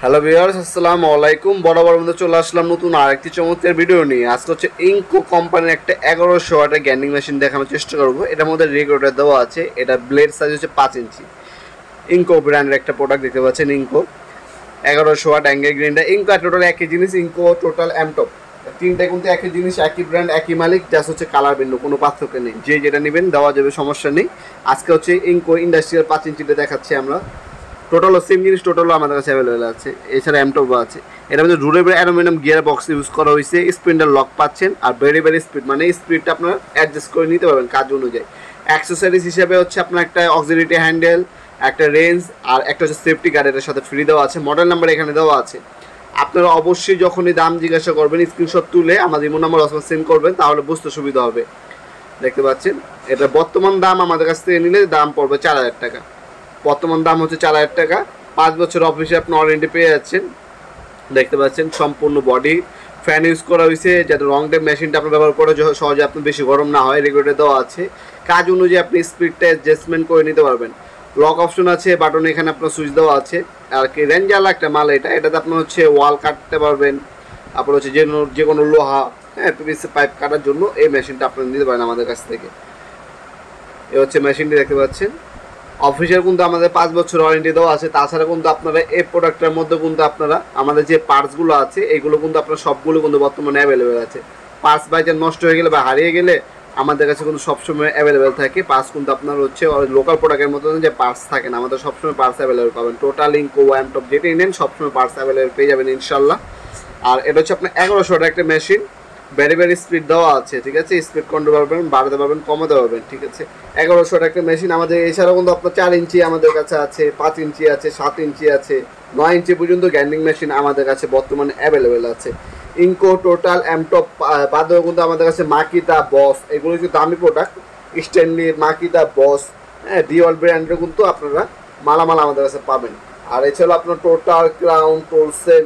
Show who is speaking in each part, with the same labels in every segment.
Speaker 1: Hello viewers, আসসালামু আলাইকুম। বরাবর মধ্যে চলে আসলাম নতুন আরেকটি চমৎকার ভিডিও নিয়ে। আজকে হচ্ছে ইনকো কোম্পানির একটা 1100 ওয়াটের গ্যান্ডিং মেশিন দেখানোর চেষ্টা করবো। এটার মধ্যে রেগুলেটর দেওয়া আছে। এটা ব্লেড সাইজ হচ্ছে 5 ইঞ্চি। ইনকো ব্র্যান্ডের একটা প্রোডাক্ট দেখতে পাচ্ছেন। ইনকো 1100 ওয়াট অ্যাঙ্গেল গ্রাইন্ডার। ইনকো টোটাল একই জিনিস। ইনকো টোটাল এমটপ তিনটা কিন্তু একই জিনিস, একই ব্র্যান্ড, একই মালিক, জাস্ট হচ্ছে কালার ভিন্ন, কোনো পার্থক্য নেই। যে যেটা নেবেন দেওয়া যাবে, সমস্যা নেই। আজকে হচ্ছে ইনকো ইন্ডাস্ট্রিয়াল 5 ইঞ্চিটা দেখাচ্ছি আমরা। টোটালও সেম জিনিস, টোটালও আমাদের কাছে অ্যাভেলেবেল আছে। এছাড়া এমটপও আছে। এটার মধ্যে রুলেবল অ্যালুমিনিয়াম গিয়ার বক্স ইউজ করা হয়েছে। স্পিন্ডার লক পাচ্ছেন আর ভেরি ভেরি স্পিড, মানে স্পিডটা আপনার অ্যাডজাস্ট করে নিতে পারবেন কাজ অনুযায়ী। অ্যাক্সেসরিজ হিসেবে হচ্ছে আপনার একটা অক্সিলিয়ারি হ্যান্ডেল, একটা রেঞ্জ আর একটা হচ্ছে সেফটি গার্ড এর সাথে ফ্রি দেওয়া আছে। মডেল নাম্বার এখানে দেওয়া আছে। আপনারা অবশ্যই যখনই দাম জিজ্ঞাসা করবেন স্ক্রিনশট তুলে আমাদের ইমো নাম্বার সেন্ড করবেন, তাহলে বুঝতে সুবিধা হবে। দেখতে পাচ্ছেন এটা বর্তমান দাম আমাদের কাছ থেকে নিলে দাম পড়বে 4000 টাকা। বর্তমান দাম হচ্ছে 4000 টাকা। 5 বছর অফিসে আপনি ওয়ারেন্টি পেয়ে যাচ্ছেন। দেখতে পাচ্ছেন সম্পূর্ণ বডি ফ্যান ইউজ করা হয়েছে, যাতে লং টাইম মেশিনটা আপনি ব্যবহার করে সহজে আপনি বেশি গরম না হয়। রেগুলেটর দেওয়া আছে। কাজ অনুযায়ী আপনি স্পিডটা অ্যাডজাস্টমেন্ট করে নিতে পারবেন। লক অপশন আছে, বাটন এখানে আপনার সুইচ দেওয়া আছে। আর কি রেঞ্জাল একটা মাল এটাতে আপনি হচ্ছে ওয়াল কাটতে পারবেন। তারপর হচ্ছে যে কোনো লোহা, হ্যাঁ, পিভিসি পাইপ কাটার জন্য এই মেশিনটা আপনি নিতে পারেন আমাদের কাছ থেকে। এ হচ্ছে মেশিনটি দেখতে পাচ্ছেন। অফিসের কিন্তু আমাদের 5 বছর ওয়ারেন্টি দেওয়া আছে। তাছাড়া কিন্তু আপনারা এই প্রোডাক্টের মধ্যে কিন্তু আপনারা আমাদের যে পার্টসগুলো আছে এইগুলো কিন্তু আপনার সবগুলো কিন্তু বর্তমানে অ্যাভেলেবেল আছে। পার্টস বাই চান্স নষ্ট হয়ে গেলে বা হারিয়ে গেলে আমাদের কাছে কিন্তু সবসময় অ্যাভেলেবেল থাকে। পার্টস কিন্তু আপনার হচ্ছে লোকাল প্রোডাক্টের মতো যে পার্টস থাকে না, আমাদের সবসময় পার্টস অ্যাভেলেবেল পাবেন। টোটাল ইনকো এমটপ যেটাই নেন সবসময় পার্টস অ্যাভেলেবেল পেয়ে যাবেন ইনশাল্লাহ। আর এটা হচ্ছে আপনার 1100 টাকা একটা মেশিন। ভেরি ভেরি স্পিড দেওয়া আছে, ঠিক আছে। স্পিড কন্ট্রোল পারবেন, বাড়াতে পারবেন, কমাতে পারবেন, ঠিক আছে। 1100 টাকা মেশিন আমাদের। এছাড়াও কিন্তু আপনার 4 ইঞ্চি আমাদের কাছে আছে, 5 ইঞ্চি আছে, 7 ইঞ্চি আছে, 9 ইঞ্চি পর্যন্ত গ্যান্ডিং মেশিন আমাদের কাছে বর্তমানে অ্যাভেলেবেল আছে। ইনকো টোটাল এমটপ বাদেও কিন্তু আমাদের কাছে মাকিতা, বস, এগুলো হচ্ছে দামি প্রোডাক্ট। স্ট্যানলি, মাকিতা, বস, হ্যাঁ, ডিওয়াল ব্র্যান্ডের কিন্তু আপনারা মালামাল আমাদের কাছে পাবেন। আর এছাড়াও আপনার Total, Crown, Tolsen,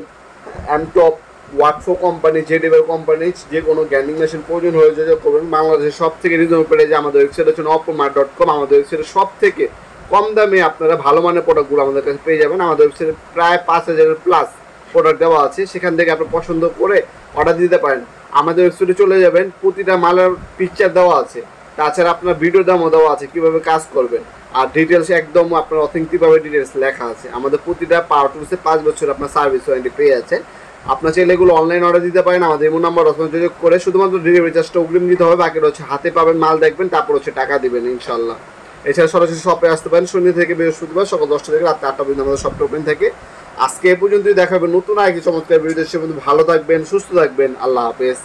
Speaker 1: Emtop, Wadfow company, জেডিবেল কোম্পানি, যে কোনো গ্যান্ডিং মেশিন প্রয়োজন হয়ে যোগাযোগ করবেন। বাংলাদেশের সব থেকে রিজনেবল প্রাইসে আমাদের ওয়েবসাইট হচ্ছে opomart.com। আমাদের ওয়েবসাইটে সব থেকে কম দামে আপনারা ভালো মানের প্রোডাক্টগুলো আমাদের কাছে পেয়ে যাবেন। আমাদের ওয়েবসাইটে প্রায় 5000 প্লাস প্রোডাক্ট দেওয়া আছে। সেখান থেকে আপনি পছন্দ করে অর্ডার দিতে পারেন। আমাদের ওয়েবসাইটে চলে যাবেন, প্রতিটা মালের পিকচার দেওয়া আছে। তাছাড়া আপনার ভিডিও দামও দেওয়া আছে, কীভাবে কাজ করবেন। আর ডিটেলস একদম আপনার অথেন্টিকভাবে ডিটেলস লেখা আছে। আমাদের প্রতিটা পাওয়ার টুলসে 5 বছর আপনার সার্ভিস ওয়ারেন্টি পেয়ে আছে। আপনার চাইলে এগুলো অনলাইন অর্ডার দিতে পারেন। আমাদের এমন নাম্বার যোগাযোগ করে শুধুমাত্র ডেলিভারি চার্জটা অগ্রিম দিতে হবে। বাকিটা হচ্ছে হাতে পাবেন, মাল দেখবেন, তারপর হচ্ছে টাকা দিবেন ইনশাল্লাহ। এছাড়া সরাসরি শপে আসতে পারেন শনি থেকে বৃহস্পতিবার সকাল 10টা থেকে রাত 8টা পর্যন্ত আমাদের শপটা ওপেন থাকে। আজকে এ পর্যন্তই দেখাবেন নতুন আরেকটি চমৎকার ভিডিও। সে ভালো থাকবেন, সুস্থ থাকবেন। আল্লাহ হাফেজ।